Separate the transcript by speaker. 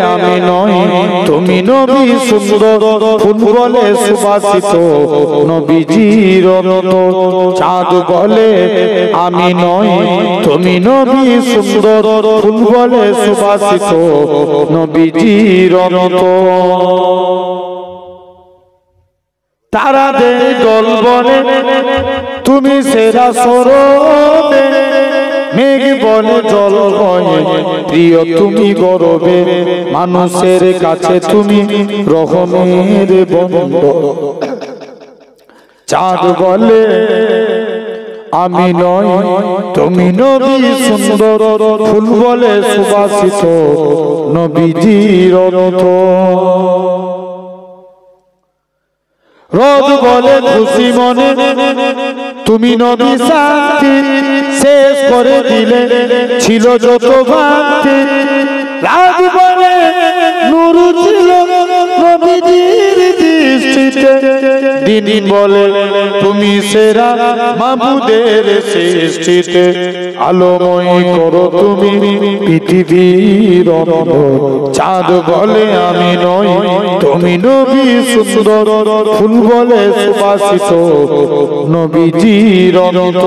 Speaker 1: আমি নই তুমি নবী সুন্দর ফুল বলে সুবাসিত নবীজির রত চাঁদ বলে আমি নই তুমি নবী সুন্দর ফুল বলে সুবাসিত নবীজির রত তারাদের দল বলে তুমি সেরা সরবে মেঘ বলে জল বয়ে প্রিয় তুমি গরবে মানুষের কাছে তুমি রহমের বন্ধু চাঁদ বলে আমি নই তুমি নবী সুন্দর ফুল বলে সুবাসিত নবীজির রত রোদ বলে খুশি মনে তুমি নবী শান্তি শেষ করে দিলে ছিল যত ভক্তি রাত বলে নূর ছিল নবীজির দৃষ্টিতে দিন বলে তুমি সেরা মাবুদের সৃষ্টিতে আলোময় করো তুমি পৃথিবীর চাঁদ বলে আমি নই তুমি নবী সুন্দর ফুল বলে সুবাসিত নবীজির রত